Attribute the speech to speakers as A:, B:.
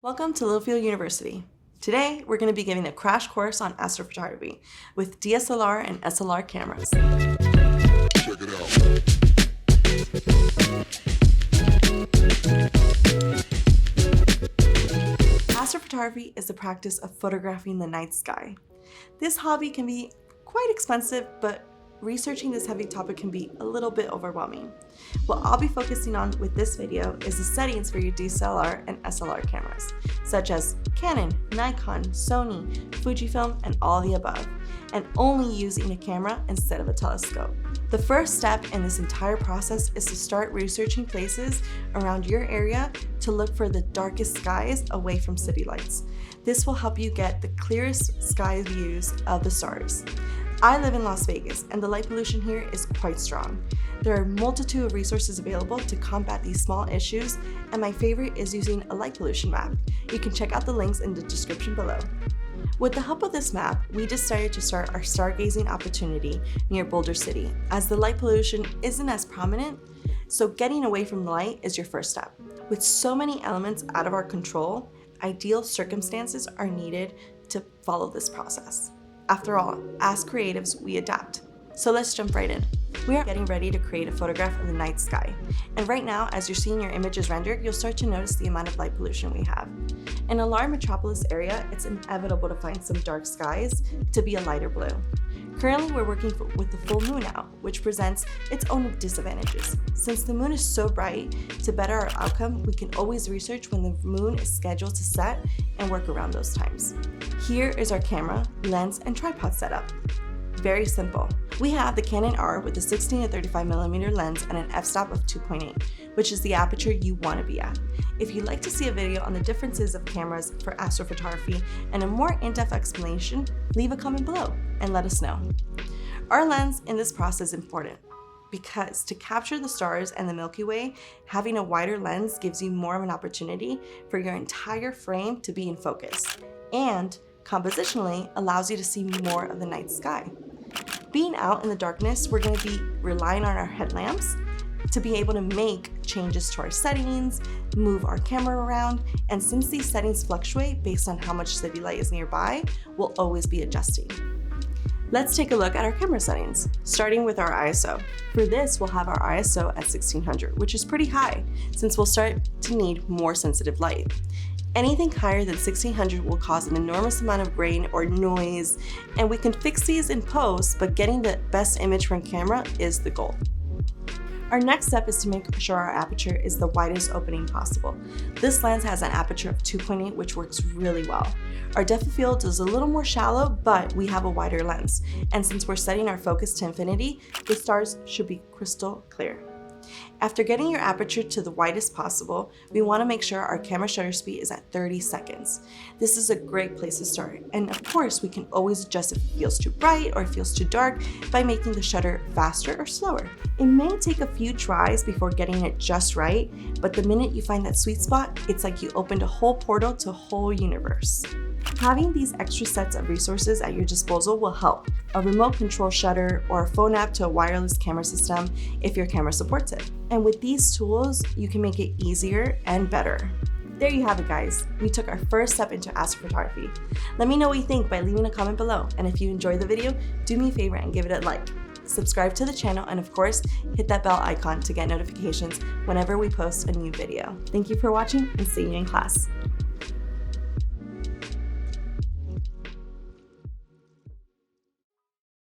A: Welcome to Littlefield University. Today, we're going to be giving a crash course on astrophotography with DSLR and SLR cameras.
B: Check it out.
A: Astrophotography is the practice of photographing the night sky. This hobby can be quite expensive, but researching this heavy topic can be a little bit overwhelming. What I'll be focusing on with this video is the settings for your DSLR and SLR cameras, such as Canon, Nikon, Sony, Fujifilm, and all the above, and only using a camera instead of a telescope. The first step in this entire process is to start researching places around your area to look for the darkest skies away from city lights. This will help you get the clearest sky views of the stars. I live in Las Vegas, and the light pollution here is quite strong. There are a multitude of resources available to combat these small issues, and my favorite is using a light pollution map. You can check out the links in the description below. With the help of this map, we decided to start our stargazing opportunity near Boulder City, as the light pollution isn't as prominent, so getting away from the light is your first step. With so many elements out of our control, ideal circumstances are needed to follow this process. After all, as creatives, we adapt. So let's jump right in. We are getting ready to create a photograph of the night sky. And right now, as you're seeing your images rendered, you'll start to notice the amount of light pollution we have. In a large metropolis area, it's inevitable to find some dark skies to be a lighter blue. Currently, we're working with the full moon now, which presents its own disadvantages. Since the moon is so bright, to better our outcome, we can always research when the moon is scheduled to set and work around those times. Here is our camera, lens, and tripod setup. Very simple. We have the Canon R with a 16 to 35mm lens and an f-stop of 2.8, which is the aperture you want to be at. If you'd like to see a video on the differences of cameras for astrophotography and a more in-depth explanation, leave a comment below and let us know. Our lens in this process is important because to capture the stars and the Milky Way, having a wider lens gives you more of an opportunity for your entire frame to be in focus, and compositionally allows you to see more of the night sky. Being out in the darkness, we're going to be relying on our headlamps to be able to make changes to our settings, move our camera around, and since these settings fluctuate based on how much city light is nearby, we'll always be adjusting. Let's take a look at our camera settings, starting with our ISO. For this, we'll have our ISO at 1600, which is pretty high, since we'll start to need more sensitive light. Anything higher than 1600 will cause an enormous amount of grain or noise, and we can fix these in post, but getting the best image from camera is the goal. Our next step is to make sure our aperture is the widest opening possible. This lens has an aperture of 2.8, which works really well. Our depth of field is a little more shallow, but we have a wider lens. And since we're setting our focus to infinity, the stars should be crystal clear. After getting your aperture to the widest possible, we want to make sure our camera shutter speed is at 30 seconds. This is a great place to start, and of course we can always adjust if it feels too bright or it feels too dark by making the shutter faster or slower. It may take a few tries before getting it just right, but the minute you find that sweet spot, it's like you opened a whole portal to a whole universe. Having these extra sets of resources at your disposal will help. A remote control shutter or a phone app to a wireless camera system if your camera supports it. And with these tools, you can make it easier and better. There you have it, guys. We took our first step into astrophotography. Let me know what you think by leaving a comment below. And if you enjoyed the video, do me a favor and give it a like. Subscribe to the channel, and of course, hit that bell icon to get notifications whenever we post a new video. Thank you for watching, and see you in class.